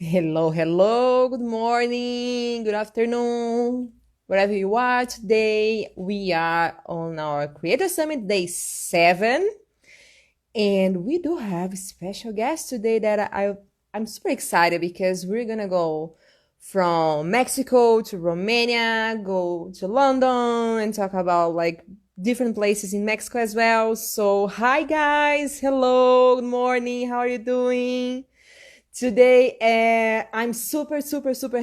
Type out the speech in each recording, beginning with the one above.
Hello, hello, good morning, good afternoon, wherever you are today. We are on our Creator Summit Day 7, and we do have a special guest today that I'm super excited because we're gonna go from Mexico to Romania, go to London, and talk about like different places in Mexico as well. So, hi guys, hello, good morning, how are you doing? Today, I'm super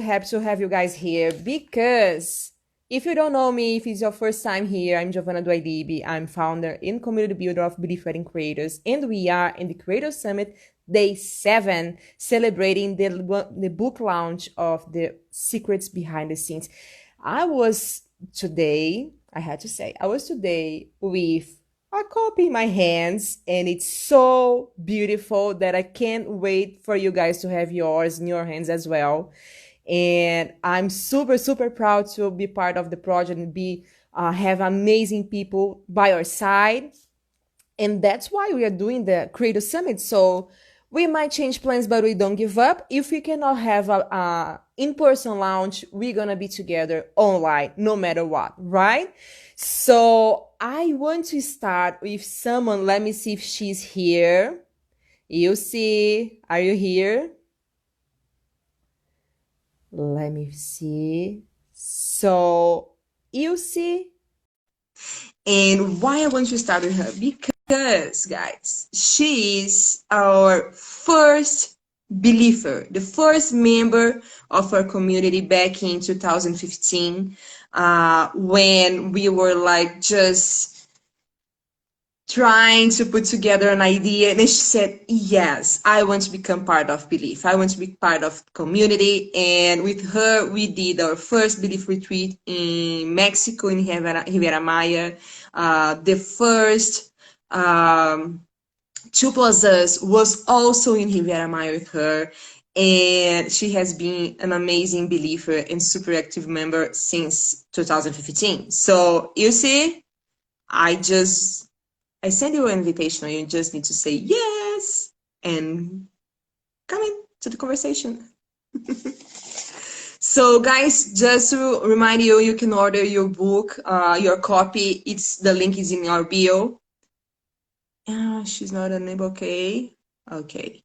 happy to have you guys here because if you don't know me, if it's your first time here, I'm Giovanna Duailibi. I'm founder and community builder of Belief Wedding Creators, and we are in the Creator Summit Day 7, celebrating the book launch of The Secrets Behind the Scenes. I was I had to say, I was today with a copy in my hands, and it's so beautiful that I can't wait for you guys to have yours in your hands as well. And I'm super proud to be part of the project and be have amazing people by our side, and that's why we are doing the Creator Summit. So we might change plans, but we don't give up. If we cannot have a in-person launch, we're gonna be together online, no matter what, right? So I want to start with someone. Let me see if she's here. Ilse, are you here? Let me see. So, Ilse, and why I want to start with her? Because, guys, she is our first believer, the first member of our community back in 2015, when we were like just trying to put together an idea, and then she said, yes, I want to become part of Belief, I want to be part of community. And with her we did our first Belief retreat in Mexico, in Riviera Maya. The first 2 Plus Us was also in Riviera Maya with her, and she has been an amazing believer and super active member since 2015. So you see, I send you an invitation, and you just need to say yes and come in to the conversation. So, guys, just to remind you, you can order your book, your copy. The link is in our bio. She's not unable. Okay, okay,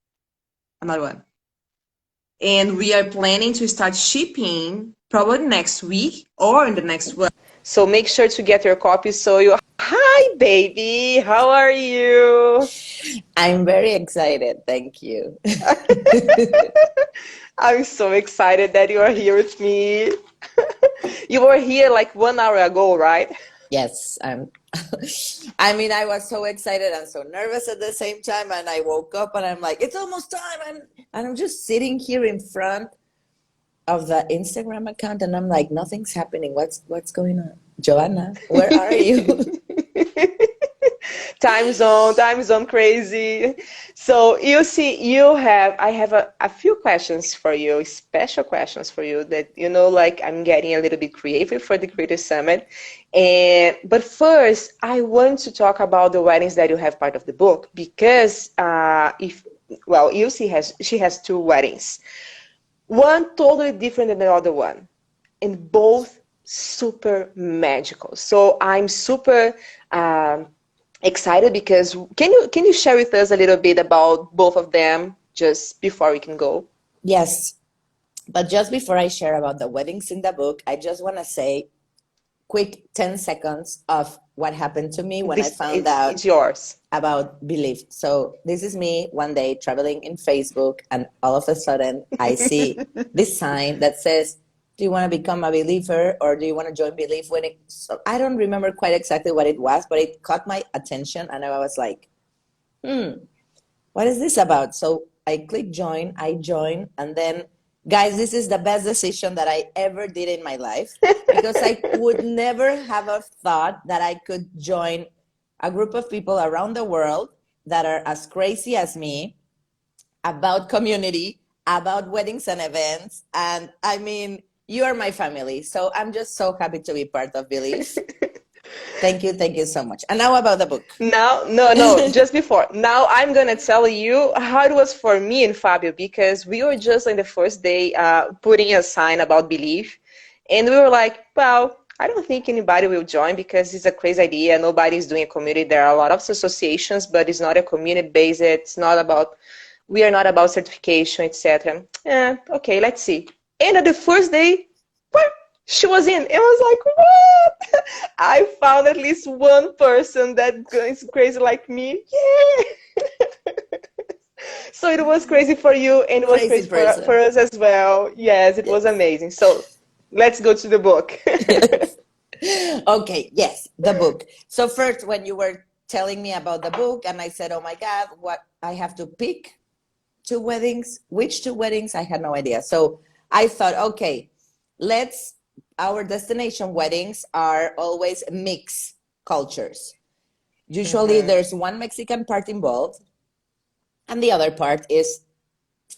another one. And we are planning to start shipping probably next week or in the next one. So make sure to get your copy. So you, hi, baby, how are you? I'm very excited. Thank you. I'm so excited that you are here with me. You were here like 1 hour ago, right? Yes, I'm. I mean, I was so excited and so nervous at the same time. And I woke up and I'm like, it's almost time. And I'm just sitting here in front of the Instagram account and I'm like, nothing's happening. What's going on? Joanna, where are you? Time zone crazy. So you see, I have a few questions for you, special questions for you that, like I'm getting a little bit creative for the Creative Summit. But first, I want to talk about the weddings that you have part of the book, because she has 2 weddings. One totally different than the other one, and both super magical. So I'm super excited because can you share with us a little bit about both of them just before we can go? Yes. But just before I share about the weddings in the book, I just want to say quick 10 seconds of what happened to me when I found out It's yours. about belief. So this is me one day traveling in Facebook, and all of a sudden I see this sign that says, do you want to become a believer or do you want to join belief? So I don't remember quite exactly what it was, but it caught my attention and I was like, what is this about? So I click join, I join, and then, guys, this is the best decision that I ever did in my life, because I would never have a thought that I could join a group of people around the world that are as crazy as me about community, about weddings and events. And I mean, you are my family. So I'm just so happy to be part of Belief. Thank you so much. And now about the book. Now, no, just before. Now I'm gonna tell you how it was for me and Fabio because we were just on the first day putting a sign about belief, and we were like, well, I don't think anybody will join because it's a crazy idea. Nobody's doing a community. There are a lot of associations, but it's not a community based. It's not about. We are not about certification, etc. Okay, let's see. And at the first day, what? She was in. It was like, what? I found at least one person that is crazy like me. Yeah. So it was crazy for you, and it was Crazy crazy for person. us as well. Yes, it was Yes. amazing. So let's go to the book. Yes. Okay, yes, the book. So first, when you were telling me about the book, and I said, "Oh my God, what I have to pick two weddings? Which two weddings?" I had no idea. So I thought, okay, let's. Our destination weddings are always mixed cultures. Usually, Mm-hmm. there's one Mexican part involved, and the other part is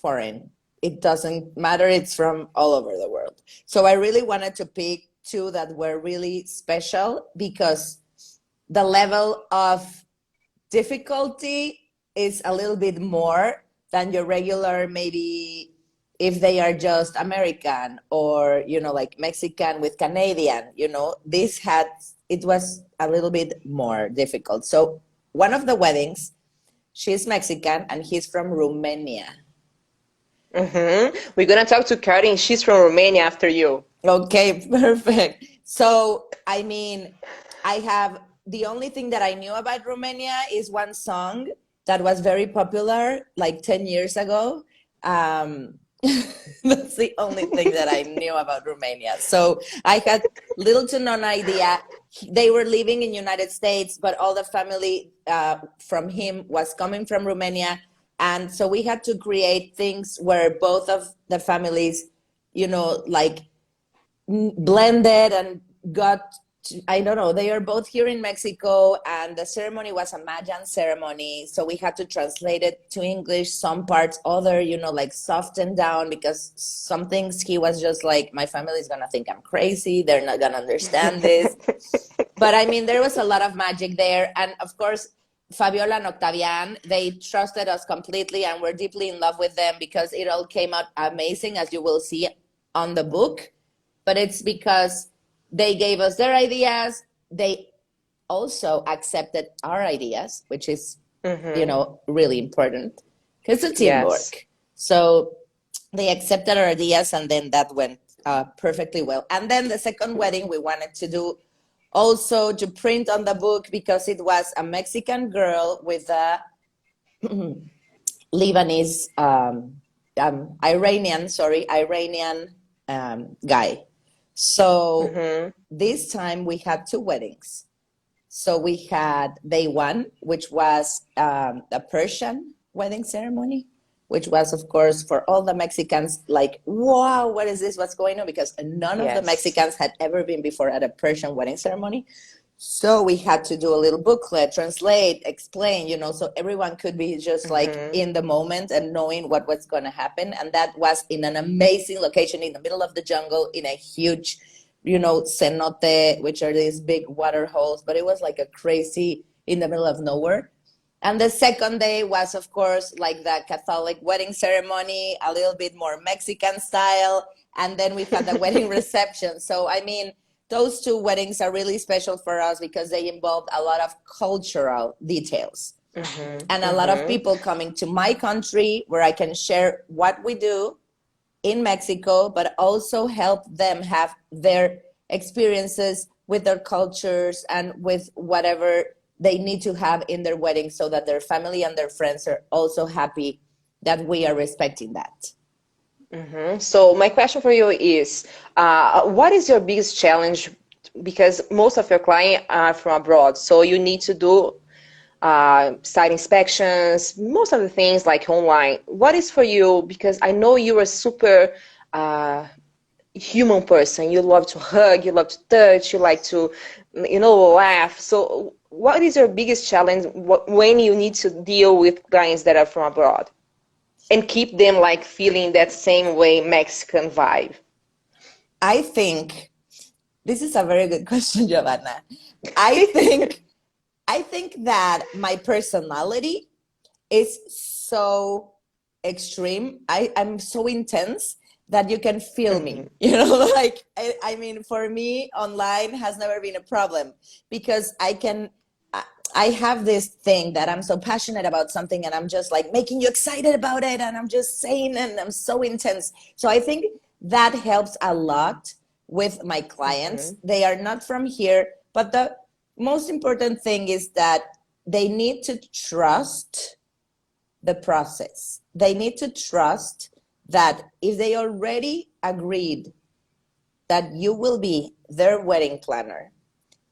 foreign. It doesn't matter, it's from all over the world. So I really wanted to pick two that were really special because the level of difficulty is a little bit more than your regular, maybe if they are just American or, like Mexican with Canadian, this had, it was a little bit more difficult. So one of the weddings, she's Mexican and he's from Romania. Mm-hmm. We're gonna talk to Karin. She's from Romania after you. Okay, perfect. So, I mean, I have the only thing that I knew about Romania is one song that was very popular like 10 years ago. Um, that's the only thing that I knew about Romania. So I had little to no idea. They were living in United States, but all the family from him was coming from Romania. And so we had to create things where both of the families, like blended and got I don't know, they are both here in Mexico, and the ceremony was a Mayan ceremony, so we had to translate it to English, some parts other, like soften down, because some things he was just like, my family is gonna think I'm crazy, they're not gonna understand this. But I mean, there was a lot of magic there, and of course Fabiola and Octavian, they trusted us completely and we're deeply in love with them because it all came out amazing, as you will see on the book. But it's because they gave us their ideas. They also accepted our ideas, which is, Mm-hmm. really important because it's Yes. teamwork. So they accepted our ideas, and then that went perfectly well. And then the second wedding we wanted to do also to print on the book because it was a Mexican girl with a Lebanese, Iranian guy. So Mm-hmm. this time we had two weddings. So we had day one, which was a Persian wedding ceremony, which was, of course, for all the Mexicans, like, wow, what is this? What's going on? Because none of the Yes. Mexicans had ever been before at a Persian wedding ceremony. So we had to do a little booklet, translate, explain, so everyone could be just like Mm-hmm. in the moment and knowing what was going to happen. And that was in an amazing location in the middle of the jungle in a huge, cenote, which are these big water holes. But it was like a crazy in the middle of nowhere. And the second day was, of course, like the Catholic wedding ceremony, a little bit more Mexican style. And then we had the wedding reception. So, I mean, those two weddings are really special for us because they involved a lot of cultural details Mm-hmm. and a lot of Mm-hmm. people coming to my country where I can share what we do in Mexico, but also help them have their experiences with their cultures and with whatever they need to have in their wedding so that their family and their friends are also happy that we are respecting that. Mm-hmm. So my question for you is, what is your biggest challenge? Because most of your clients are from abroad, so you need to do site inspections, most of the things like online. What is for you? Because I know you are super uh, human person. You love to hug, you love to touch, you like to, laugh. So what is your biggest challenge when you need to deal with clients that are from abroad and keep them like feeling that same way Mexican vibe? I think this is a very good question, Giovanna, I think I think that my personality is so extreme. I'm so intense that you can feel me. Mhm. You know, like I mean, for me, online has never been a problem because I have this thing that I'm so passionate about something and I'm just like making you excited about it and I'm just saying and I'm so intense. So I think that helps a lot with my clients. Mhm. They are not from here, but the most important thing is that they need to trust the process. They need to trust that if they already agreed that you will be their wedding planner,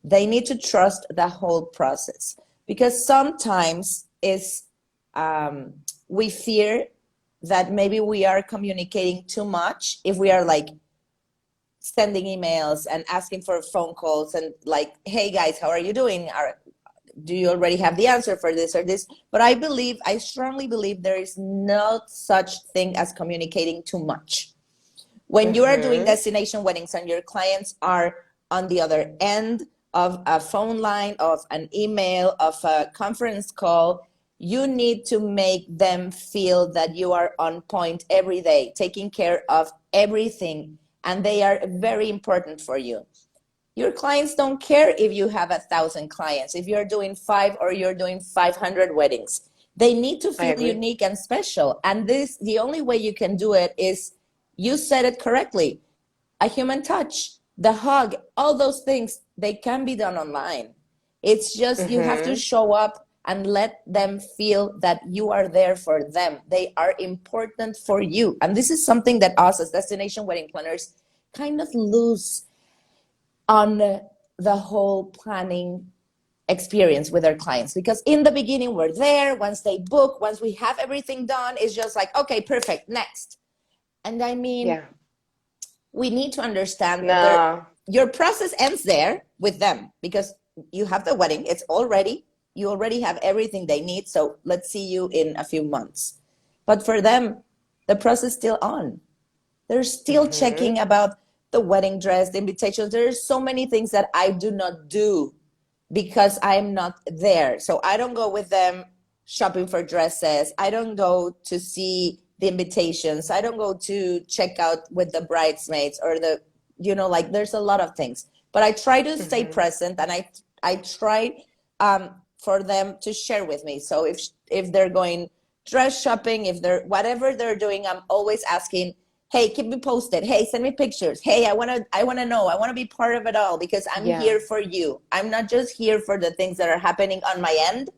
they need to trust the whole process because sometimes is we fear that maybe we are communicating too much if we are like sending emails and asking for phone calls and like, hey guys, how are you doing? Do you already have the answer for this or this? But I strongly believe there is no such thing as communicating too much. When you are doing Mhm. destination weddings and your clients are on the other end of a phone line, of an email, of a conference call, you need to make them feel that you are on point every day, taking care of everything, and they are very important for you. Your clients don't care if you have 1,000 clients, if you're doing five or you're doing 500 weddings. They need to I feel agree. unique and special. And this, the only way you can do it is you said it correctly. A human touch, the hug, all those things, they can be done online. It's just you have to Mhm. show up and let them feel that you are there for them. They are important for you. And this is something that us as destination wedding planners kind of lose on the whole planning experience with our clients because in the beginning we're there, once they book, once we have everything done, it's just like, okay, perfect, next. And I mean, Yeah. we need to understand their No. your process ends there with them because you have the wedding, it's already, you already have everything they need, so let's see you in a few months. But for them, the process is still on. They're still Mhm. checking about the wedding dress, the invitations. There's so many things that I do not do because I'm not there. So I don't go with them shopping for dresses. I don't go to see the invitations. I don't go to check out with the bridesmaids or the, you know, like there's a lot of things. But I try to stay Mhm. present and I try for them to share with me. So if they're going dress shopping, if they're whatever they're doing, I'm always asking, hey, keep me posted, hey, send me pictures, hey, I want to know, I want to be part of it all because I'm Yeah. here for you. I'm not just here for the things that are happening on my end.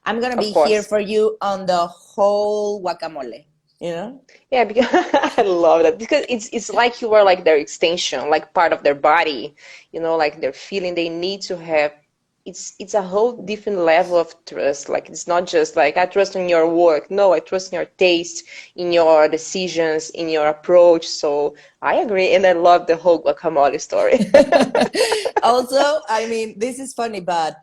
I'm going to be Of here course. for you on the whole guacamole, you know. Yeah, because I love that because it's like you are like their extension, like part of their body, like their feeling they need to have. It's a whole different level of trust. Like it's not just like I trust in your work. No, I trust in your taste, in your decisions, in your approach. So I agree, and I love the whole guacamole story. Also, I mean, this is funny, but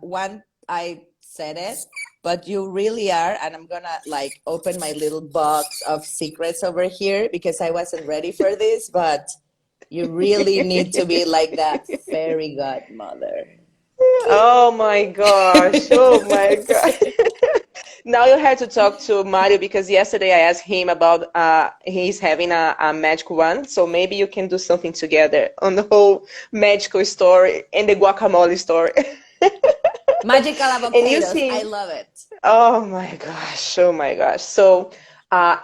one, I said it, but you really are, and I'm gonna like open my little box of secrets over here because I wasn't ready for this, but you really need to be like that fairy godmother. Oh my gosh. Oh my God. Now you have to talk to Mario because yesterday I asked him about he's having a magic wand, so maybe you can do something together on the whole magical story and the guacamole story. Magical And you avocados, I see, love it. oh my gosh, oh my gosh. So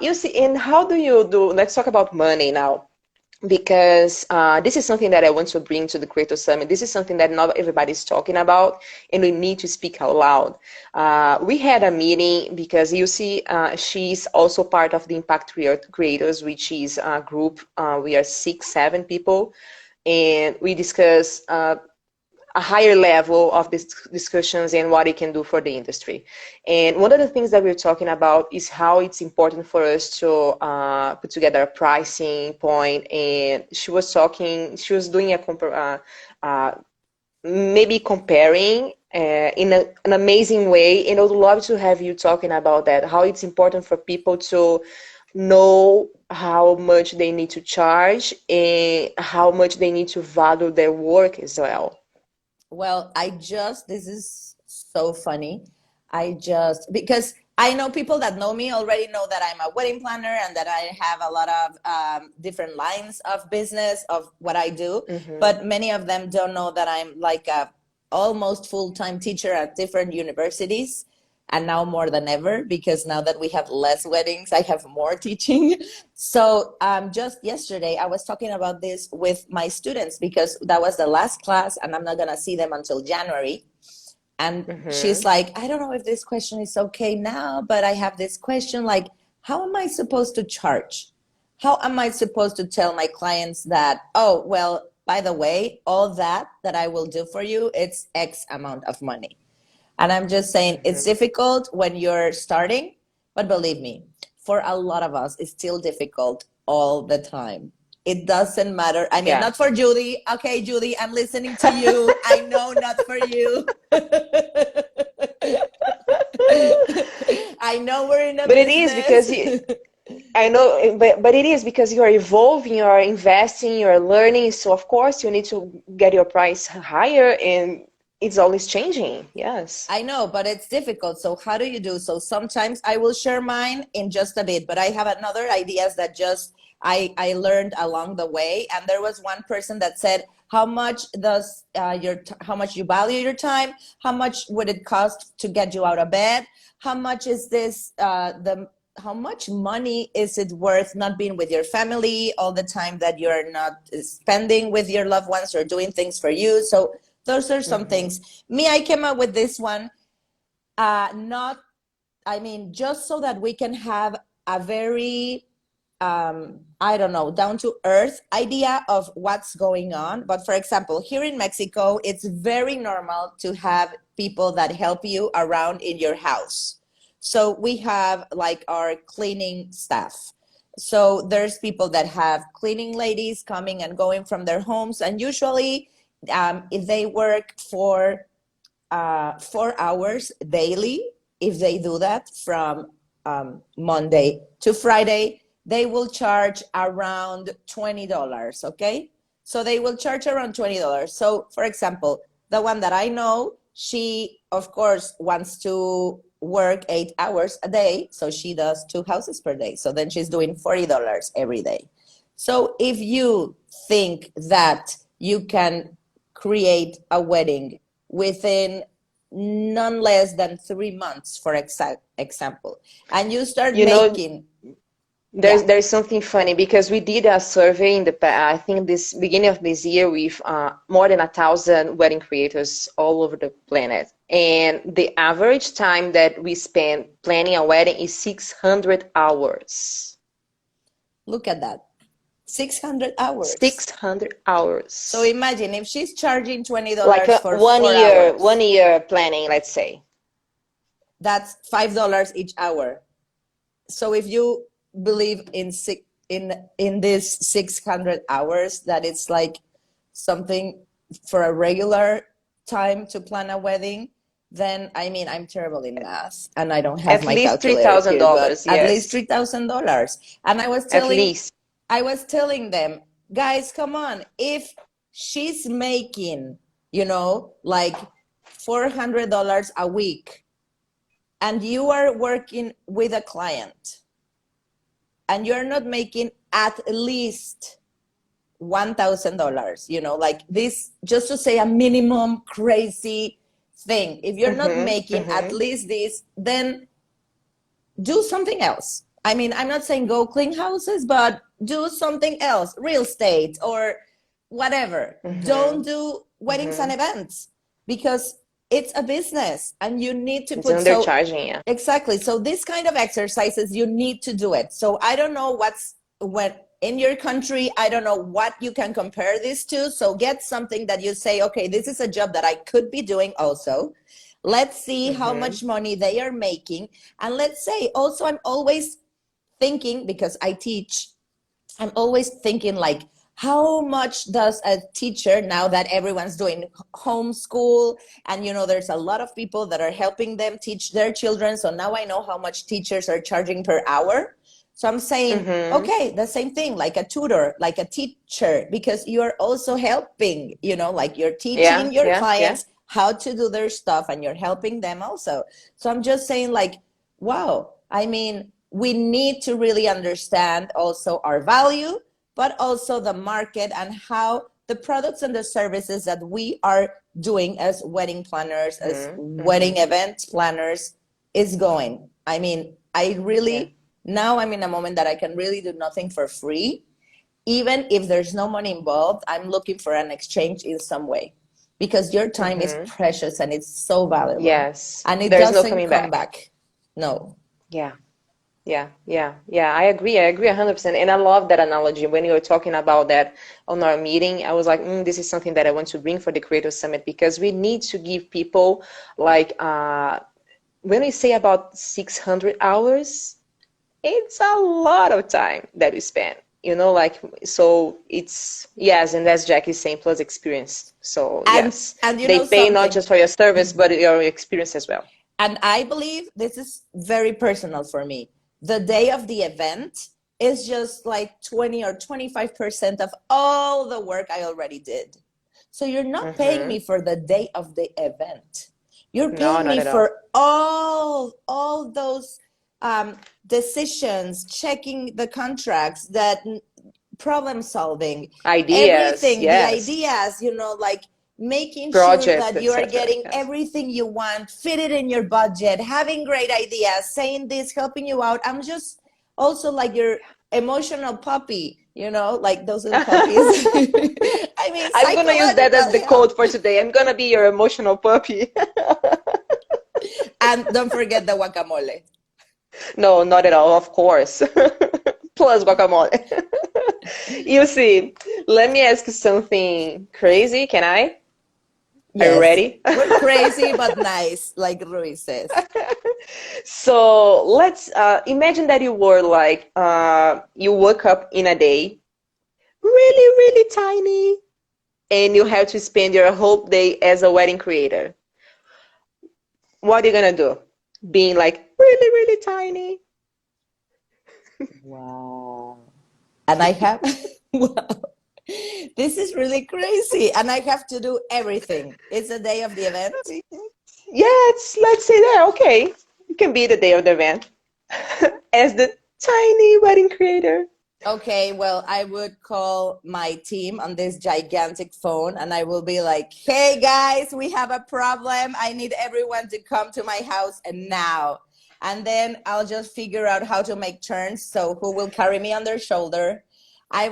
you see, and how do you do? Let's talk about money now because this is something that I want to bring to the Creator Summit. This is something that not everybody's talking about, and we need to speak out loud. We had a meeting because you see, she's also part of the Impact Creators, which is a group. We are 6, 7 people, and we discuss a higher level of these discussions and what it can do for the industry. And one of the things that we're talking about is how it's important for us to put together a pricing point. And she was doing maybe comparing in an amazing way. And I would love to have you talking about that, how it's important for people to know how much they need to charge and how much they need to value their work as well. Well, this is so funny. Because I know people that know me already know that I'm a wedding planner and that I have a lot of different lines of business of what I do. Mm-hmm. But many of them don't know that I'm like a almost full-time teacher at different universities. And now more than ever, because now that we have less weddings, I have more teaching. So just yesterday, I was talking about this with my students because that was the last class, and I'm not gonna see them until January. And she's Mm-hmm. like, I don't know if this question is okay now, but I have this question like, how am I supposed to charge? How am I supposed to tell my clients that, oh, well, by the way, all that I will do for you, it's X amount of money. And I'm just saying it's Mm-hmm. difficult when you're starting, but believe me, for a lot of us, it's still difficult all the time. It doesn't matter. I mean, Yeah. not for Judy. Okay, Judy, I'm listening to you. I know not for you. I know we're in a But it is business. because I know, but it is because you are evolving, you are investing, you are learning. So of course you need to get your price higher, and it's always changing. Yes. I know, but it's difficult. So how do you do? So sometimes I will share mine in just a bit, but I have another ideas that just I learned along the way. And there was one person that said, "How much does how much you value your time? How much would it cost to get you out of bed? How much is this the how much money is it worth not being with your family all the time that you're not spending with your loved ones or doing things for you?" So those are some Mm-hmm. things. Me, I came up with this one, not, I mean, just so that we can have a very, I don't know, down to earth idea of what's going on. But for example, here in Mexico, it's very normal to have people that help you around in your house. So we have like our cleaning staff. So there's people that have cleaning ladies coming and going from their homes, and usually if they work for 4 hours daily, if they do that from Monday to Friday, they will charge around $20. Okay. So they will charge around $20. So, for example, the one that I know, she, of course, wants to work 8 hours a day. So she does 2 houses per day. So then she's doing $40 every day. So if you think that you can create a wedding within none less than 3 months, for example, and you start You know, making, there's yeah, there's something funny because we did a survey in I think this beginning of this year with more than 1,000 wedding creators all over the planet, and the average time that we spend planning a wedding is 600 hours. look at that, 600 hours. 600 So hours. imagine if she's charging $20 Like a for one four year, hours, 1 year planning, let's say. that's $5 each hour. So if you believe in this 600 hours, that it's like something for a regular time to plan a wedding, then I mean, I'm terrible in math and I don't have At my least calculator here, but $3,000, at least yes. $3,000. And At least. I was telling them, guys, come on, if she's making, like $400 a week, and you are working with a client and you're not making at least $1,000, like this, just to say a minimum crazy thing. If you're not Mm-hmm, making at mm-hmm. least this, then do something else. I mean, I'm not saying go clean houses, but do something else, real estate or whatever. Don't Mm-hmm. do weddings and Mm-hmm. events because it's a business and you need to It's put, so undercharging, yeah. exactly. So this kind of exercises, you need to do it. So I don't know what in your country, I don't know what you can compare this to. So get something that you say, okay, this is a job that I could be doing also. Let's see how Mm-hmm. much money they are making. And let's say also, I'm always thinking, because I teach, I'm always thinking like, how much does a teacher, now that everyone's doing homeschool and there's a lot of people that are helping them teach their children, so now I know how much teachers are charging per hour. So I'm saying, Mm-hmm. okay, the same thing, like a tutor, like a teacher, because you're also helping, like you're Yeah, teaching your yeah, yeah. clients how to do their stuff and you're helping them also. So I'm just saying, like, wow, I mean, we need to really understand also our value, but also the market and how the products and the services that we are doing as wedding planners, as Mm-hmm. wedding Mm-hmm. event planners is going. I mean, I Yeah. really, now I'm in a moment that I can really do nothing for free. Even if there's no money involved, I'm looking for an exchange in some way because your time is Mm-hmm. precious and it's so valuable Yes. and it There's no doesn't coming come back. back. No. Yeah. Yeah, yeah, yeah. I agree. I agree 100%. And I love that analogy. When you were talking about that on our meeting, I was like, this is something that I want to bring for the Creator Summit because we need to give people like when we say about 600 hours, it's a lot of time that we spend. Like so it's yes, and as Jack is saying, plus experience. So And yes, and you they know pay not something, just for your service, but your experience as well. and I believe this is very personal for me. The day of the event is just like 20 or 25% of all the work I already did. So you're not paying Mm-hmm. me for the day of the event. You're No, paying not me at all. for all those decisions, checking the contracts, that problem solving, Ideas, everything, the yes. ideas, like making sure Projects, that you are etc. getting Yes. everything you want, fit it in your budget, having great ideas, saying this, helping you out. I'm just also like your emotional puppy, like those little puppies. I mean, I'm gonna use that as psychological the help. code for today. I'm gonna be your emotional puppy. And don't forget the guacamole. No, not at all, of course. Plus guacamole. You see, let me ask you something crazy. Can I? Are you Yes, ready? we're crazy but nice, like Rui says. So let's imagine that you were like, you woke up in a day really, really tiny, and you have to spend your whole day as a wedding creator. What are you gonna do? Being like really, really tiny. Wow. And I have, wow, this is really crazy. And I have to do everything. It's the day of the event. Yeah, let's say that. Okay, you can be the day of the event as the tiny wedding creator. Okay, well, I would call my team on this gigantic phone and I will be like, hey guys, we have a problem. I need everyone to come to my house and now. And then I'll just figure out how to make turns. So who will carry me on their shoulder? I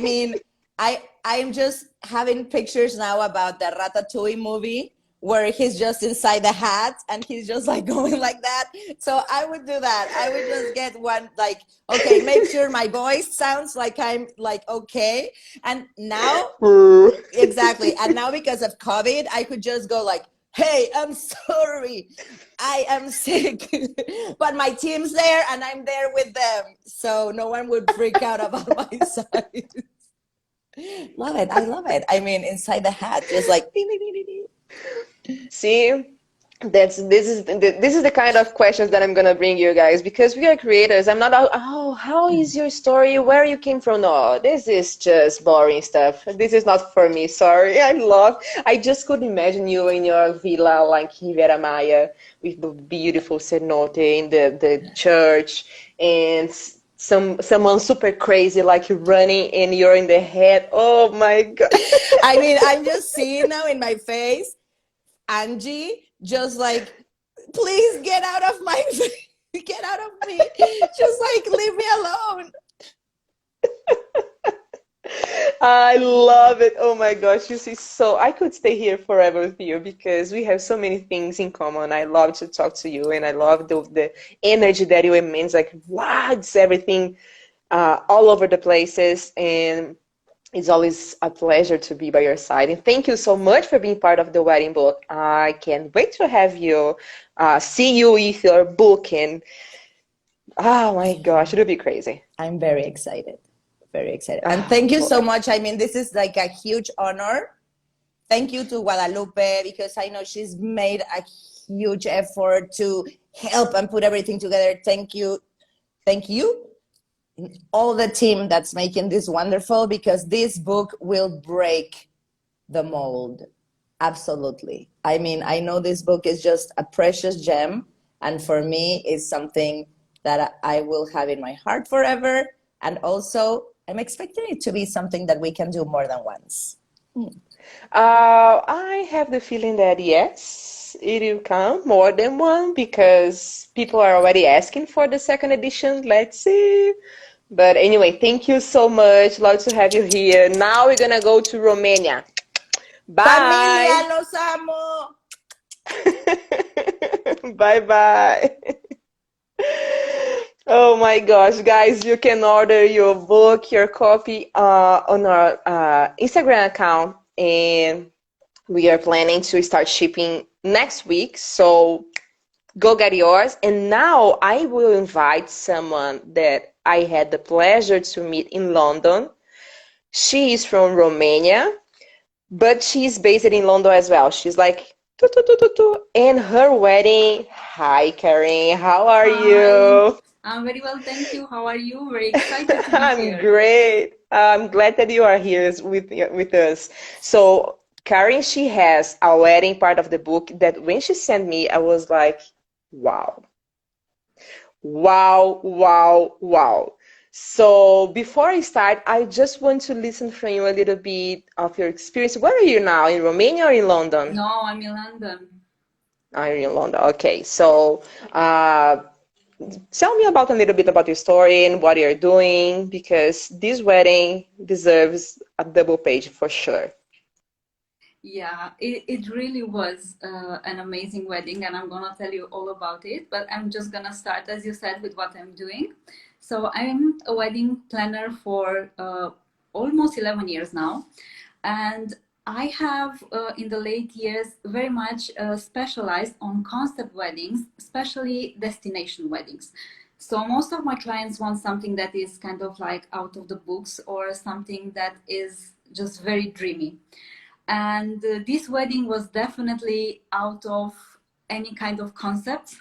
mean, I'm just having pictures now about the Ratatouille movie where he's just inside the hat and he's just like going like that. So I would do that. I would just get one, like, okay, make sure my voice sounds like I'm like okay. And now, exactly. And now because of COVID, I could just go like, hey, I'm sorry, I am sick. But my team's there and I'm there with them. So no one would freak out about my size. Love it. I love it. I mean, inside the hat, just like ding, ding, ding, ding, ding. See, this is the kind of questions that I'm gonna bring you guys because we are creators. I'm not how is your story? Where you came from? No, this is just boring stuff. This is not for me. Sorry. I just could imagine you in your villa like Riviera Maya with the beautiful cenote in the church and someone super crazy like you running and you're in the head. Oh my God. I mean, I'm just seeing now in my face Angie just like, please get out of my get out of me. Just like leave me alone. I love it. Oh my gosh, you see, so I could stay here forever with you because we have so many things in common. I love to talk to you and I love the energy that you emit. Like, wow, it's everything all over the places. And it's always a pleasure to be by your side. And thank you so much for being part of the wedding book. I can't wait to have you, see you with your book. And oh my gosh, it'll be crazy. I'm very excited. Very excited. And Oh thank you so boy. much. I mean, this is like a huge honor. Thank you to Guadalupe because I know she's made a huge effort to help and put everything together. Thank you. Thank you. all the team that's making this wonderful, because this book will break the mold. Absolutely. I mean, I know this book is just a precious gem, and for me, is something that I will have in my heart forever. And also, I'm expecting it to be something that we can do more than once. I have the feeling that yes, it will come more than one because people are already asking for the second edition. Let's see. But anyway, thank you so much. Love to have you here. Now we're gonna go to Romania. Familia, Bye. los amo. Bye bye. Oh my gosh, guys, you can order your book, your copy on our Instagram account, and we are planning to start shipping next week. So go get yours. And now I will invite someone that I had the pleasure to meet in London. She is from Romania, but she's based in London as well. She's like, "Tu, tu, tu, tu, tu." And her wedding. Hi, Karin. How are Hi, you? I'm very well, thank you. How are you? Very excited to be I'm here. great. I'm glad that you are here with us. So, Karin, she has a wedding part of the book that when she sent me, I was like, wow, wow, wow, wow. So, before I start, I just want to listen from you a little bit of your experience. Where are you now? In Romania or in London? No, I'm in London. I'm in London. Okay. So, uh, tell me about a little bit about your story and what you're doing because this wedding deserves a double page for sure. Yeah, it really was an amazing wedding, and I'm gonna tell you all about it. But I'm just gonna start, as you said, with what I'm doing. So I'm a wedding planner for almost 11 years now, and I have, in the late years, very much specialized on concept weddings, especially destination weddings. So most of my clients want something that is kind of like out of the books or something that is just very dreamy. And this wedding was definitely out of any kind of concept.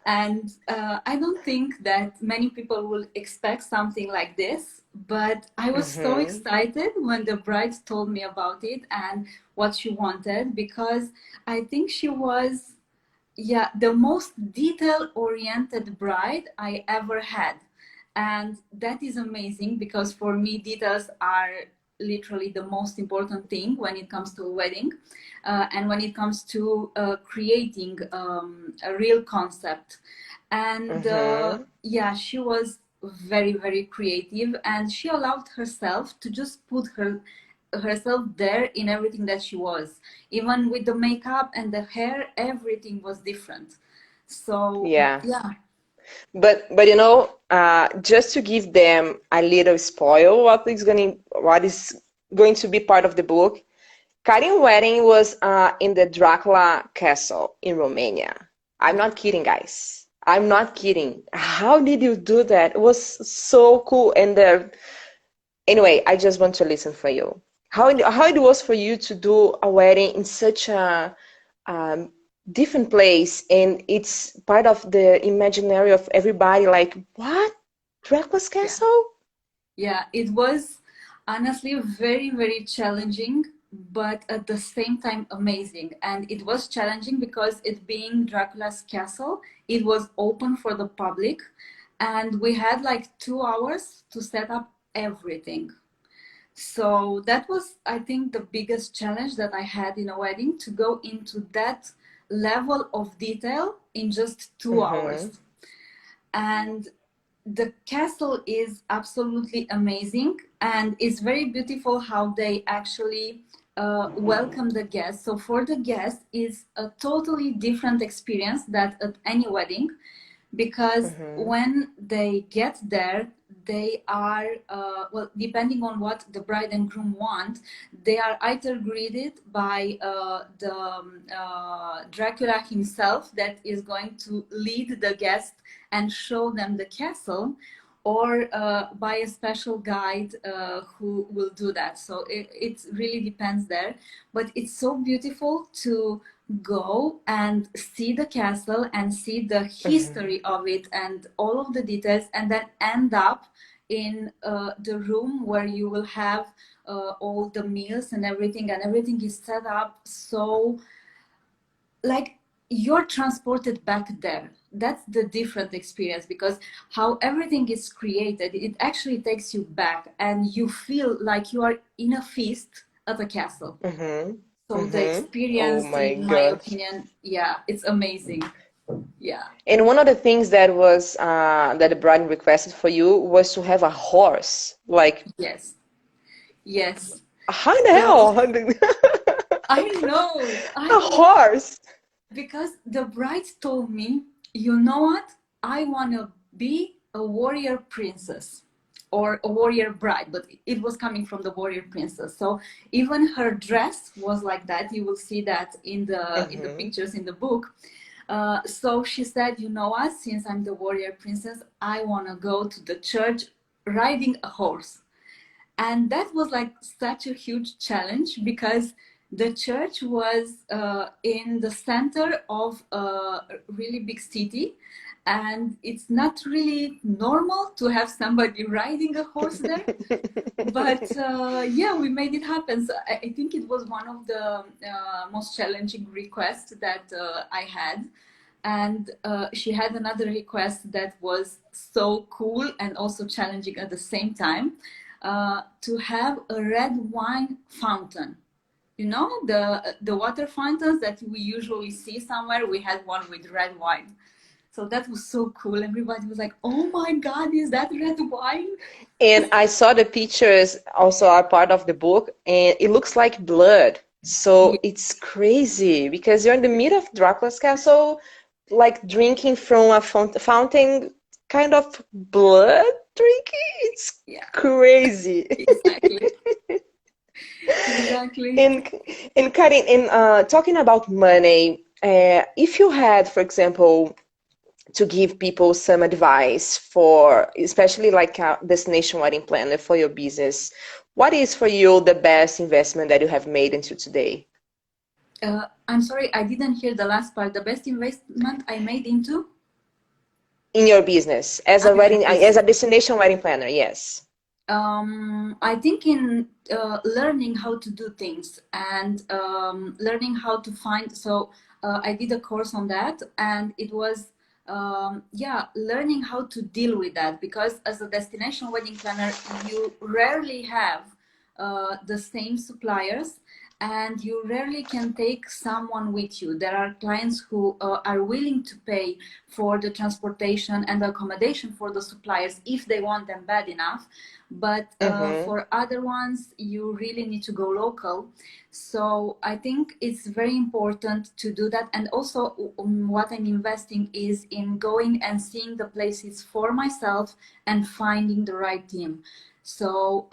And I don't think that many people will expect something like this, but I was so Mm-hmm. excited when the bride told me about it and what she wanted, because I think she was, yeah, the most detail oriented bride I ever had. And that is amazing because for me, details are literally the most important thing when it comes to a wedding, and when it comes to creating a real concept. And Mm-hmm. yeah, she was very, very creative, and she allowed herself to just put herself there in everything that she was. Even with the makeup and the hair, everything was different. So Yeah. yeah. But just to give them a little spoil what is going to be part of the book, Karin wedding was in the Dracula castle in Romania. I'm not kidding, guys. I'm not kidding. How did you do that? It was so cool. And anyway, I just want to listen for you. How it was for you to do a wedding in such a um, different place, and it's part of the imaginary of everybody. Like, what? Dracula's Yeah. castle? Yeah, it was honestly very, very challenging, but at the same time amazing. And it was challenging because it being Dracula's castle, it was open for the public, and we had like 2 hours to set up everything. So that was, I think, the biggest challenge that I had in a wedding, to go into that level of detail in just 2 hours. Mm-hmm. And the castle is absolutely amazing, and it's very beautiful how they actually welcome the guests. So for the guests, it's a totally different experience than at any wedding, because Mm-hmm. when they get there, they are, well, depending on what the bride and groom want, they are either greeted by the Dracula himself, that is going to lead the guest and show them the castle, or by a special guide who will do that. So it really depends there. But it's so beautiful to go and see the castle and see the history of it and all of the details, and then end up in the room where you will have all the meals and everything is set up so like you're transported back there. That's the different experience, because how everything is created, it actually takes you back and you feel like you are in a feast at a castle. So the Oh experience, my in my God. opinion, yeah, it's amazing. Yeah. And one of the things that was that the bride requested for you was to have a horse. Like, Yes. Yes. how the So hell? I know. A horse. Because the bride told me, you know what? I want to be a warrior princess or a warrior bride, but it was coming from the warrior princess. So even her dress was like that. You will see that in the pictures in the book. So she said, you know what? Since I'm the warrior princess, I want to go to the church riding a horse. And that was like such a huge challenge, because the church was in the center of a really big city, and it's not really normal to have somebody riding a horse there. But yeah, we made it happen. So I think it was one of the most challenging requests that I had. And she had another request that was so cool and also challenging at the same time, to have a red wine fountain. You know, the water fountains that we usually see somewhere, we had one with red wine. So that was so cool. Everybody was like, oh my God, is that red wine? And I saw the pictures also are part of the book, and it looks like blood. Yeah, So it's crazy because you're in the middle of Dracula's castle, like drinking from a fountain, kind of blood drinking. It's yeah, crazy. exactly. Exactly. And Karin, in talking about money, if you had, for example, to give people some advice for, especially like a destination wedding planner for your business, what is for you the best investment that you have made until today I'm sorry, I didn't hear the last part. The best investment I made into? in your business as a In my wedding, as business. a destination wedding planner? Yes. I think in learning how to do things and learning how to find. So I did a course on that, and it was yeah, learning how to deal with that, because as a destination wedding planner, you rarely have the same suppliers, and you rarely can take someone with you. There are clients who are willing to pay for the transportation and the accommodation for the suppliers if they want them bad enough, but for other ones you really need to go local. So I think it's very important to do that. And also what I'm investing is in going and seeing the places for myself and finding the right team. So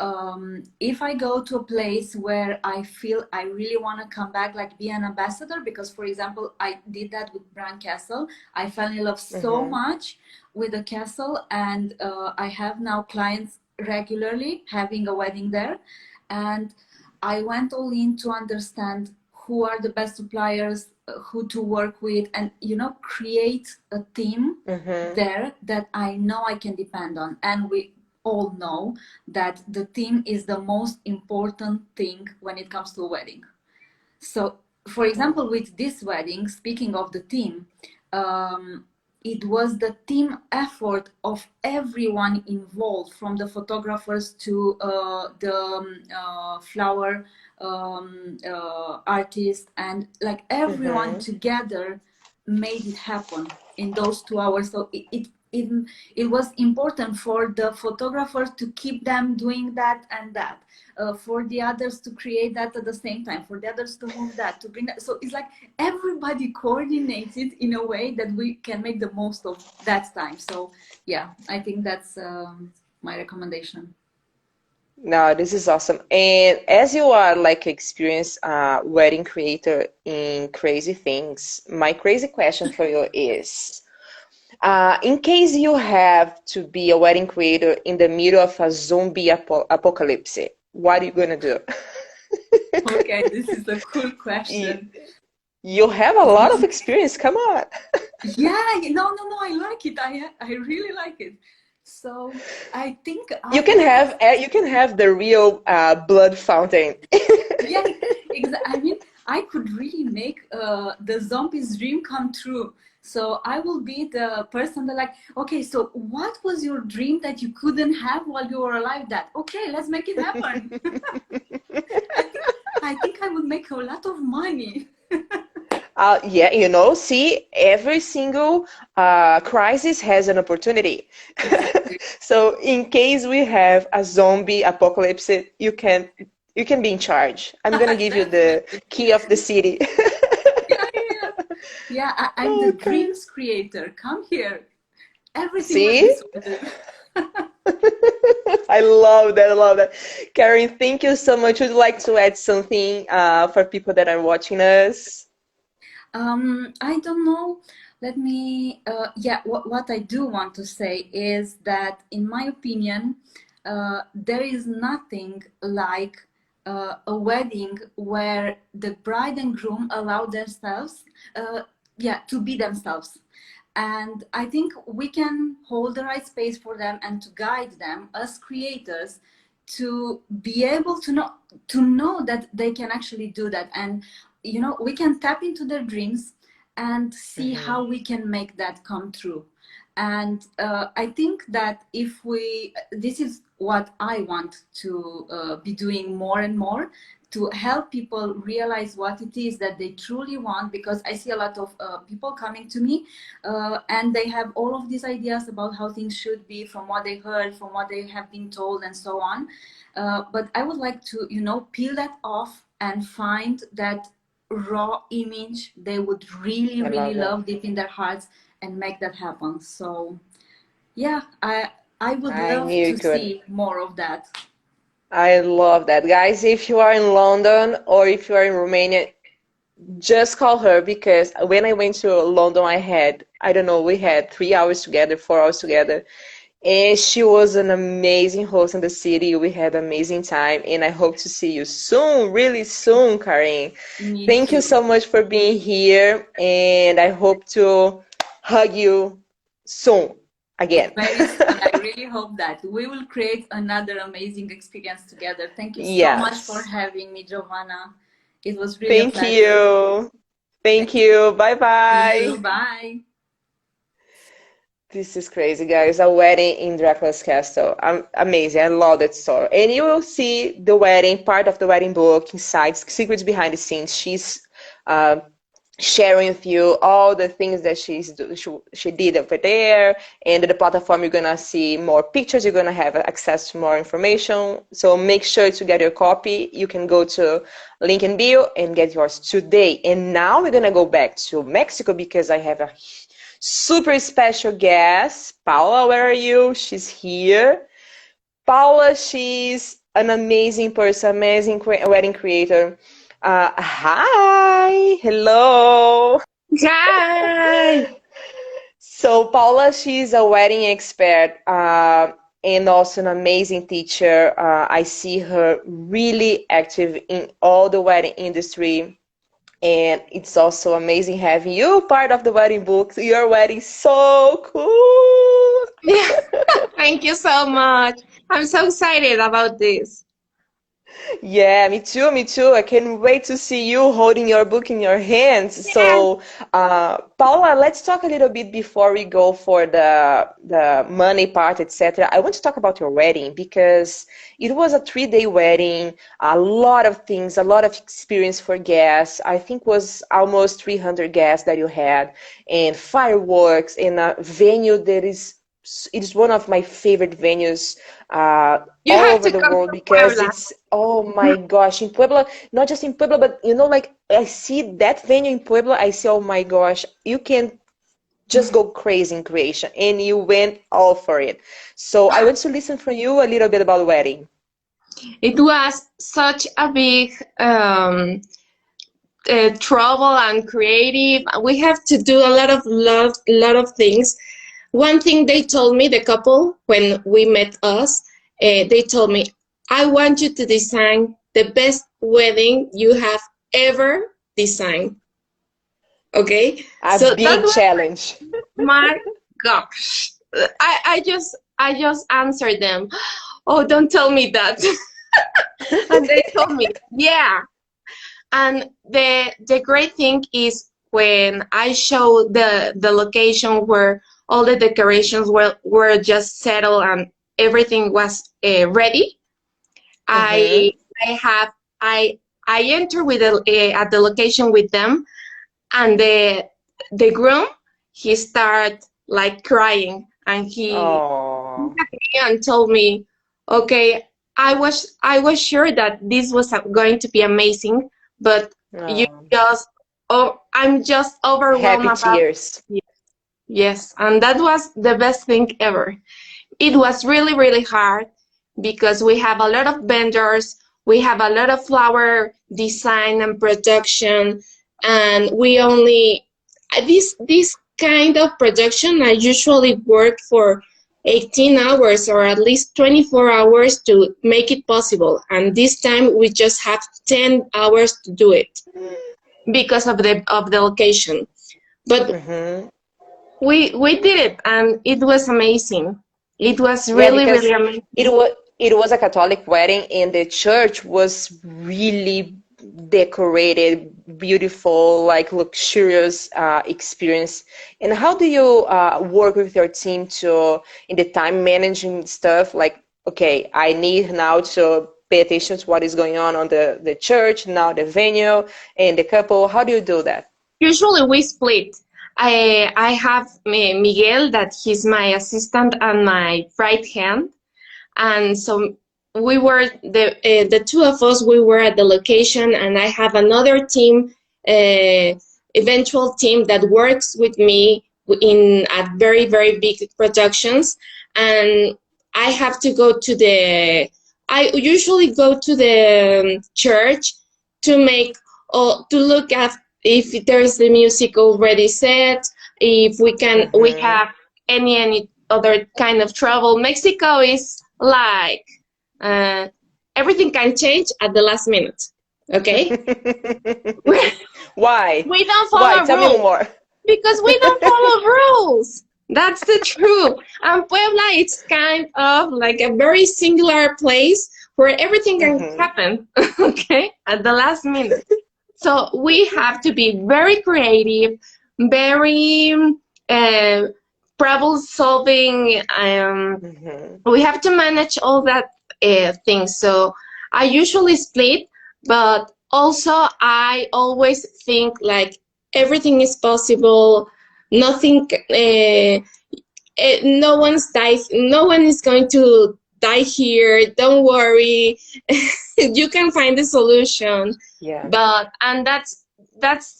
if I go to a place where I feel I really want to come back, like be an ambassador, because for example, I did that with Brand Castle. I fell in love so much with the castle, and I have now clients regularly having a wedding there. And I went all in to understand who are the best suppliers, who to work with, and create a team there that I know I can depend on. And we all know that the team is the most important thing when it comes to a wedding. So, for example, with this wedding, speaking of the team, it was the team effort of everyone involved, from the photographers to the flower artist, and like everyone together made it happen in those 2 hours. So it was important for the photographers to keep them doing that and that, for the others to create that at the same time, for the others to move that, to bring that. So it's like everybody coordinated in a way that we can make the most of that time. So yeah, I think that's my recommendation. No, this is awesome. And as you are like experienced wedding creator in crazy things, my crazy question for you is, In case you have to be a wedding creator in the middle of a zombie apocalypse, what are you gonna do? Okay, this is a cool You, question. you have a lot of experience. Come on. Yeah, no, I like it. I really like it. So I think You can have the real blood fountain. yeah, exactly. I mean, I could really make the zombies' dream come true. So I will be the person that like, okay, so what was your dream that you couldn't have while you were alive? That okay, let's make it happen. I think I think I would make a lot of money. Yeah, see, every single crisis has an opportunity. Exactly. So in case we have a zombie apocalypse, you can be in charge. I'm gonna give you the Definitely. key of the city. Yeah. Yeah, I'm the Okay. dreams creator. Come here. Everything will be See? sorted. I love that. I love that. Karen, thank you so much. Would you like to add something for people that are watching us? I don't know. Let me, yeah, what I do want to say is that, in my opinion, there is nothing like a wedding where the bride and groom allow themselves, yeah, to be themselves. And I think we can hold the right space for them and to guide them as creators to be able to know that they can actually do that. And we can tap into their dreams and see Mhm. how we can make that come true. And I think that if we this is what I want to be doing more and more, to help people realize what it is that they truly want, because I see a lot of people coming to me and they have all of these ideas about how things should be from what they heard, from what they have been told, and so on. But I would like to, peel that off and find that raw image they would really, I really love that. love deep in their hearts and make that happen. So, yeah, I would I love knew you to could. see more of that. I love that. Guys, if you are in London or if you are in Romania, just call her because when I went to London, I don't know, we had 3 hours together, 4 hours together. And she was an amazing host in the city. We had amazing time, and I hope to see you soon, really soon, Karin. Me Thank you too. so much for being here, and I hope to hug you soon again. Very soon. I really hope that we will create another amazing experience together. Thank you so much for Yes. having me, Giovanna. It was really a Thank pleasure. you. Thank Thank you. Bye you. bye. Bye. This is crazy, guys. A wedding in Dracula's castle. Amazing. I love that story. And you will see the wedding, part of the wedding book inside, secrets behind the scenes. She's uh, sharing with you all the things that she did over there. And the platform, you're going to see more pictures. You're going to have access to more information. So make sure to get your copy. You can go to link in bio and get yours today. And now we're going to go back to Mexico because I have a super special guest. Paula, where are you? She's here. Paula, she's an amazing person, amazing wedding creator. Hi, hello. Hi. So Paula, she's a wedding expert and also an amazing teacher. I see her really active in all the wedding industry. And it's also amazing having you part of the wedding book. Your wedding so cool. Yeah, thank you so much. I'm so excited about this. Yeah, me too, me too. I can't wait to see you holding your book in your hands. Yeah. So, Paula, let's talk a little bit before we go for the money part, etc. I want to talk about your wedding because it was a 3-day wedding, a lot of things, a lot of experience for guests. I think was almost 300 guests that you had, and fireworks in a venue that it is one of my favorite venues You all have over to the come world to because Puebla. it's, oh my gosh, in Puebla, not just in Puebla, but like I see that venue in Puebla, I see, oh my gosh, you can just go crazy in creation, and you went all for it. So I want to listen from you a little bit about the wedding. It was such a big trouble and creative. We have to do a lot of things. one thing they told me, the couple, when we met us, they told me, I want you to design the best wedding you have ever designed. Okay, A so that big was challenge. my gosh. I just answered them, oh, don't tell me that. And they told me, yeah. And the great thing is when I showed the location where all the decorations were just settled and everything was ready. Mm-hmm. I I have I enter with at the location with them, and the groom, he started like crying, and he Oh, looked at me and told me, okay, I was sure that this was going to be amazing, but you no. just, oh, I'm just overwhelmed Happy about tears. it. Yes, and that was the best thing ever. It was really, really hard because we have a lot of vendors, we have a lot of flower design and production, and we only this kind of production I usually work for 18 hours or at least 24 hours to make it possible. And this time we just have 10 hours to do it because of the location. But Mm-hmm. we did it and it was amazing. It was Yeah, really, because really amazing. it was a Catholic wedding and the church was really decorated, beautiful, like luxurious experience. And how do you work with your team to in the time managing stuff? Like, okay, I need now to pay attention to what is going on the church, now the venue and the couple. How do you do that? Usually we split. I have Miguel, that he's my assistant and my right hand, and so we were the two of us. We were at the location, and I have another team, eventual team that works with me in at very, very big productions, and I have to go to the. I usually go to the church to make to look at if there's the music already set, if we Mm-hmm. have any other kind of trouble. Mexico is like uh, everything can change at the last minute. Okay, Why? we don't Why? follow Tell me rules more. because we don't follow rules. That's the truth. And Puebla, it's kind of like a very singular place where everything can Mm-hmm. happen. Okay, at the last minute. So we have to be very creative, very uh, problem solving. Mm-hmm. We have to manage all that things. So I usually split, but also I always think like everything is possible. Nothing. No one is going to die here. Don't worry. You can find a solution. Yeah. But and that's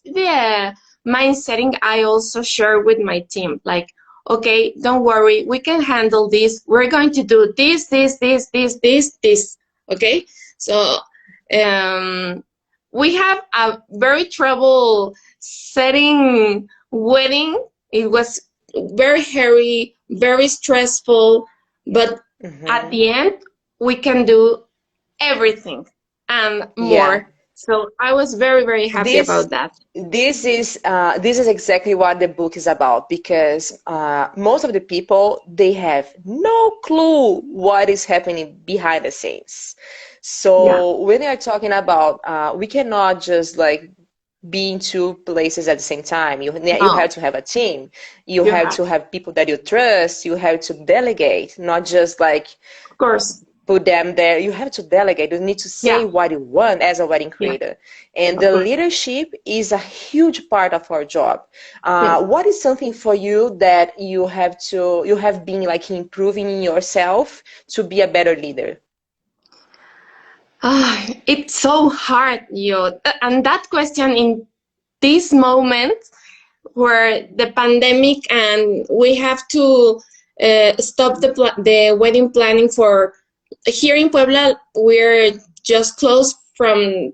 the mindsetting I also share with my team. Like, okay, don't worry, we can handle this. We're going to do this. Okay, so um, we have a very trouble setting wedding. It was very hairy, very stressful, but at Mm-hmm. the end we can do everything and Yeah. more. So I was very, very happy This about that. this is exactly what the book is about because most of the people they have no clue what is happening behind the scenes. Yeah, So when they are talking about we cannot just like be in two places at the same time. You have no, to have a team. You you have have, to have people that you trust. You have to delegate, not just like of course. put them there. You have to delegate. You need to say Yeah, what you want as a wedding yeah, creator. And of the course. leadership is a huge part of our job. Hmm. What is something for you that you have been like improving in yourself to be a better leader? It's so hard, and that question in this moment where the pandemic and we have to stop the wedding planning for here in Puebla. We're just closed from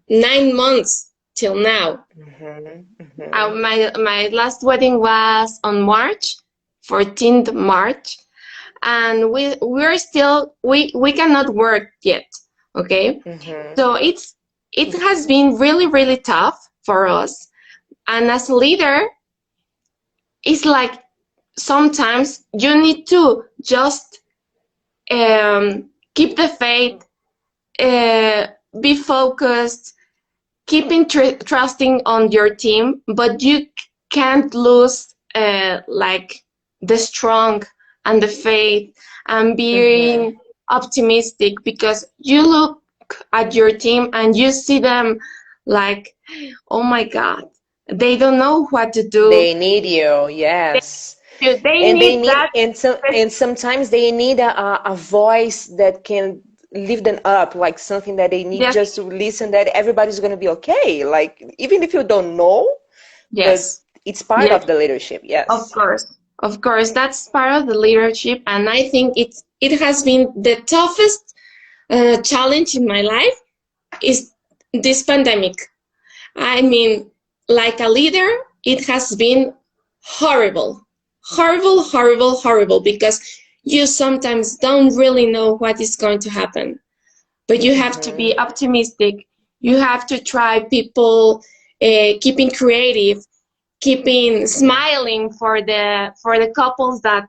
9 months till now. Hmm. Hmm. My last wedding was on March 14th March, and we're still we cannot work yet. Okay, so it has been really, really tough for us, and as a leader, it's like sometimes you need to just keep the faith, be focused, keeping trusting on your team, but you can't lose like the strong and the faith and being optimistic, because you look at your team and you see them like, oh my God, they don't know what to do. They need you, yes. They And they need need, that. and sometimes they need a voice that can lift them up, like something that they need Yes, just to listen that everybody's going to be okay. Like, even if you don't know, but yes, it's part yes. of the leadership, Of yes. course, of course, that's part of the leadership, and I think it has been the toughest challenge in my life is this pandemic. I mean, like a leader, it has been horrible, horrible, horrible, horrible, because you sometimes don't really know what is going to happen, but you have to be optimistic. You have to try people, keeping creative, keeping smiling for the couples that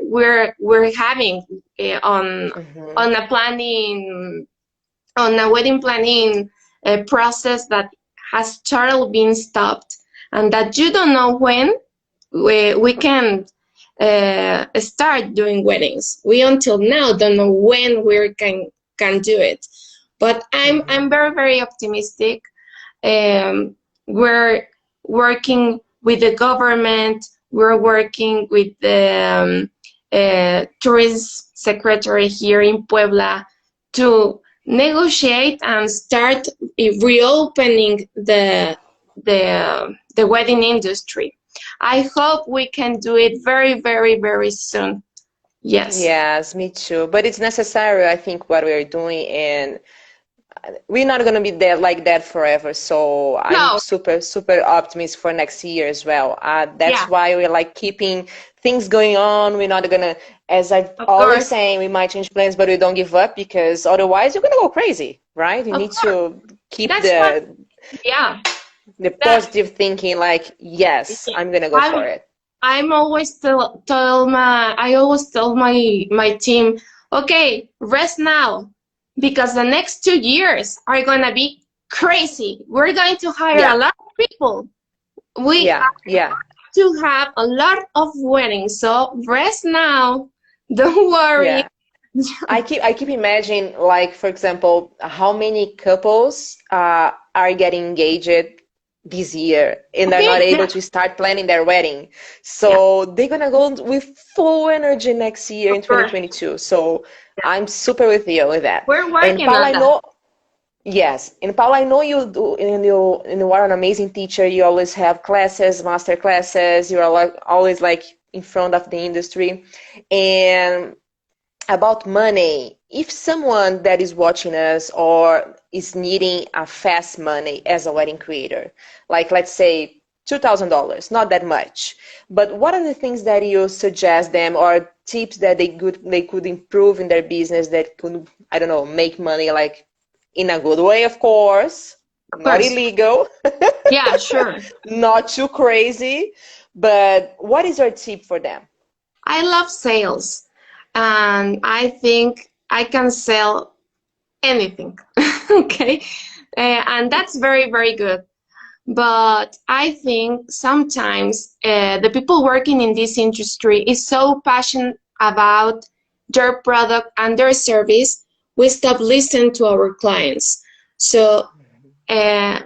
we're having on a planning on a wedding planning process that has totally been stopped, and that you don't know when we can start doing weddings. We until now don't know when we can do it, but I'm very, very optimistic. We're working with the government. We're working with the tourism secretary here in Puebla to negotiate and start reopening the wedding industry. I hope we can do it very, very, very soon. Yes. Yes, me too. But it's necessary, I think, what we're doing, and we're not going to be there like that forever. So I'm No. super, super optimistic for next year as well. That's Yeah. why we're like keeping things going on. We're not going to, as I've Of always course. saying, we might change plans, but we don't give up, because otherwise you're going to go crazy, right? You Of need course. to keep That's what. Yeah. the That. positive thinking, like, yes, Yeah. I'm going to go for I'm. it. I'm always I always tell my team, okay, rest now, because the next 2 years are gonna be crazy. We're going to hire Yeah, a lot of people. We yeah, are yeah. to have a lot of weddings, so rest now. Don't worry. Yeah. I keep imagining, like, for example, how many couples are getting engaged this year and are not Okay, able yeah, to start planning their wedding. yeah, So they're gonna go with full energy next year of in course. 2022. So Yeah. I'm super with you with that. We're And working Paula, on I that. know, yes, and Paula, I know you do, and you are an amazing teacher. You always have classes, master classes. You are like always like in front of the industry, and about money, if someone that is watching us or is needing a fast money as a wedding creator, like let's say $2,000, not that much, but what are the things that you suggest them, or tips that they could improve in their business that could, I don't know, make money, like in a good way, of course, Of not course. illegal, Yeah, sure. not too crazy, but what is your tip for them? I love sales, and I think I can sell anything. Okay. And that's very, very good. But I think sometimes the people working in this industry is so passionate about their product and their service, we stop listening to our clients. So uh,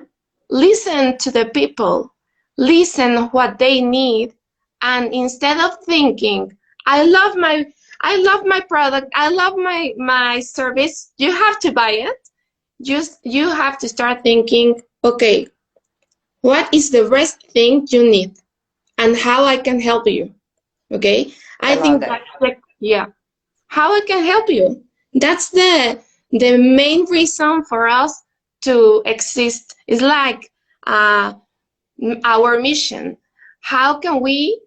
listen to the people, listen what they need, and instead of thinking, I love my I love my product, I love my service, you have to buy it. Just you have to start thinking, okay, what is the rest thing you need and how I can help you? Okay? I I love think that. that's like, yeah, how I can help you. That's the main reason for us to exist. It's like uh, our mission. How can we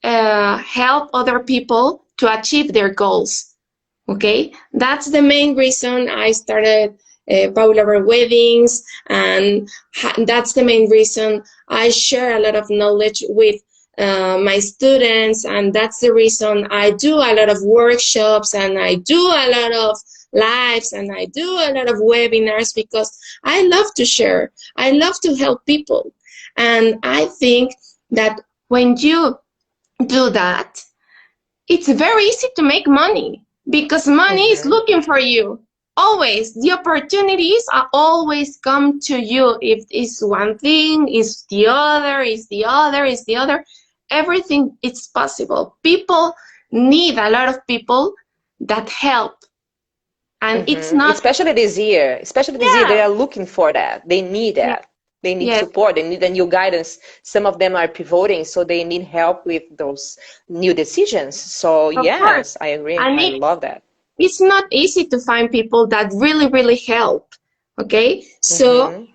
help other people to achieve their goals. Okay, that's the main reason I started Paula Abreu Weddings, and that's the main reason I share a lot of knowledge with my students, and that's the reason I do a lot of workshops, and I do a lot of lives, and I do a lot of webinars, because I love to share. I love to help people. And I think that when you do that, it's very easy to make money, because money is looking for you. Always, the opportunities are always come to you. If it's one thing, it's the other, it's the other, it's the other. Everything is possible. People need a lot of people that help. And it's not... Especially this year. Especially this year, they are looking for that. They need that. They need support. They need a new guidance. Some of them are pivoting, so they need help with those new decisions. So yes, I agree. I love that. It's not easy to find people that really, really help. Okay? So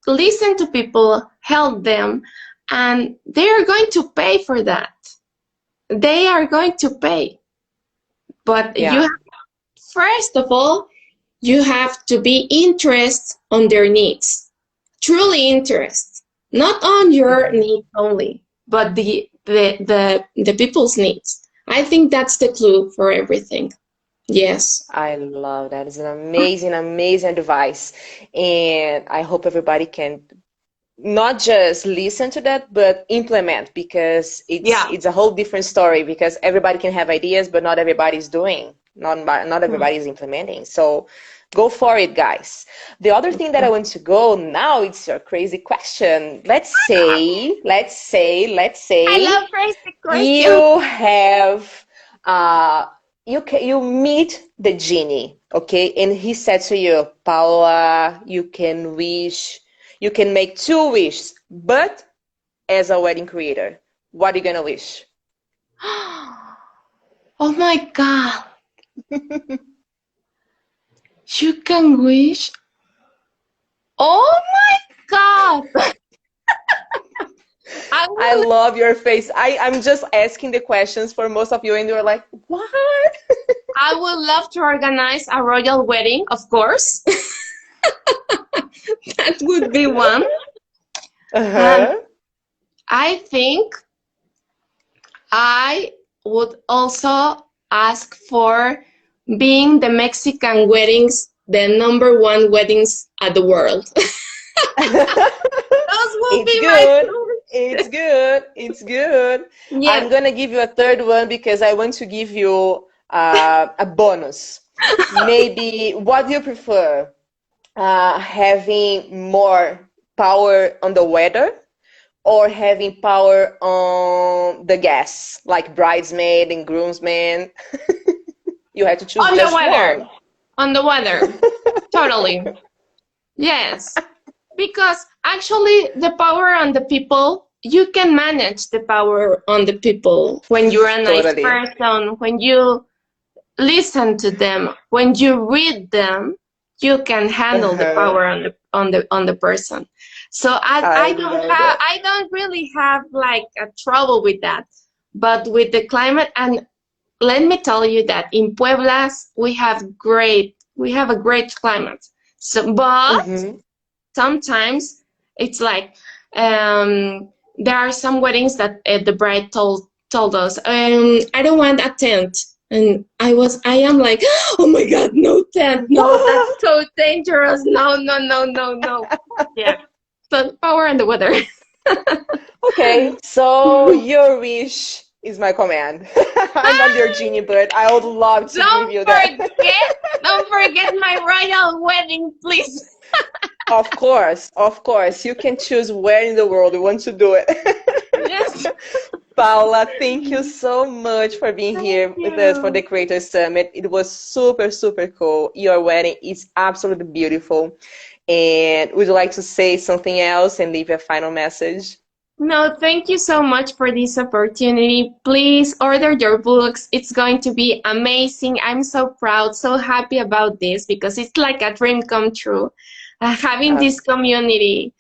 listen to people, help them, and they are going to pay for that. They are going to pay. But you have, first of all, you have to be interested on their needs. Truly interested. Not on your needs only, but the people's needs. I think that's the clue for everything. Yes. I love that. It's an amazing, amazing advice. And I hope everybody can not just listen to that, but implement, because it's a whole different story, because everybody can have ideas, but not everybody's doing. Not everybody's implementing. So go for it, guys. The other thing that I want to go now, it's your crazy question. Let's say I love crazy questions. you have you meet the genie, okay? And he said to you, Paula, you can make 2 wishes, but as a wedding creator, what are you gonna wish? Oh my God. You can wish. Oh my God. I love your face. I'm just asking the questions for most of you, and you're like, what? I would love to organize a royal wedding, of course. That would be one. I think I would also ask for being the Mexican weddings, the #1 weddings at the world. Those will be my... It's good. It's good. Yeah. I'm going to give you a third one, because I want to give you a bonus. Maybe, what do you prefer? Having more power on the weather, or having power on the guests, like bridesmaid and groomsmen? You have to choose on just the weather. one. On the weather. Totally. Yes. Because actually the power on the people, you can manage the power on the people when you're a nice person, when you listen to them, when you read them, you can handle the power on the person. So I don't really have like a trouble with that. But with the climate, and let me tell you that in Puebla we have a great climate. So but sometimes it's like there are some weddings that the bride told us, I don't want a tent. And I am like, oh my God, no tent. No, that's so dangerous. No. Yeah. So power and the weather. Okay, so your wish is my command. I'm not your genie, but I would love to give you that. Don't forget my royal wedding, please. Of course. You can choose where in the world you want to do it. Yes. Paula, thank you so much for being here with us for the Creators Summit. It was super, super cool. Your wedding is absolutely beautiful. And would you like to say something else and leave a final message? No, thank you so much for this opportunity. Please order your books. It's going to be amazing. I'm so proud, so happy about this, because it's like a dream come true. Having this community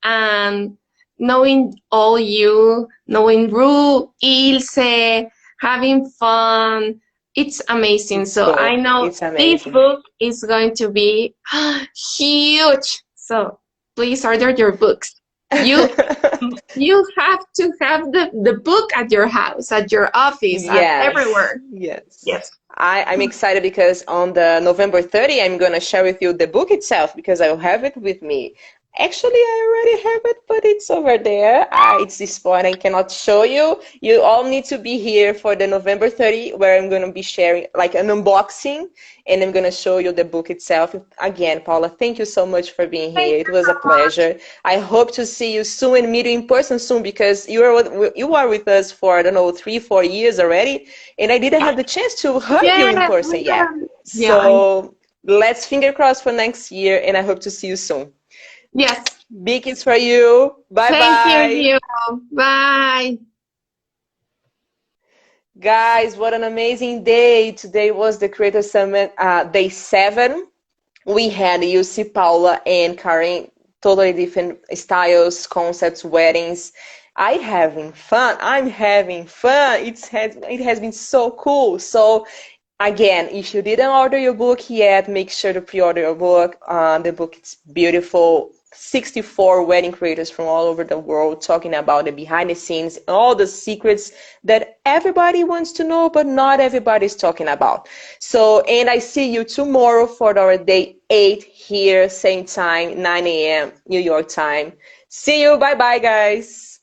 and knowing all you, knowing Ru, Ilse, having fun. It's amazing. It's So I cool. know It's this amazing. book is going to be huge. So please order your books. You you have to have the book at your house, at your office, at Yes, everywhere. yes. Yes. I'm excited because on the November 30, I'm gonna share with you the book itself because I will have it with me. Actually, I already have it, but it's over there. It's this point I cannot show you. You all need to be here for the November 30, where I'm gonna be sharing like an unboxing, and I'm gonna show you the book itself. Again, Paula, thank you so much for being Thank here. It you was so a much. pleasure. I hope to see you soon and meet you in person soon because you are with us for I don't know 3 4 years already, and I didn't have the chance to hug you Yeah, in person yet. yeah, I, So let's finger cross for next year, and I hope to see you soon. yes. Big kiss for you. Bye Same here, bye. you. Bye. Guys, what an amazing day. Today was the Creator Summit, day 7. We had Ilse, Paula, and Karin, totally different styles, concepts, weddings. Having fun. I'm having fun. It has been so cool. So again, if you didn't order your book yet, make sure to pre-order your book. The book is beautiful. 64 wedding creators from all over the world talking about the behind the scenes, all the secrets that everybody wants to know, but not everybody's talking about. So, and I see you tomorrow for our day 8 here, same time, 9 a.m. New York time. See you. Bye bye, guys.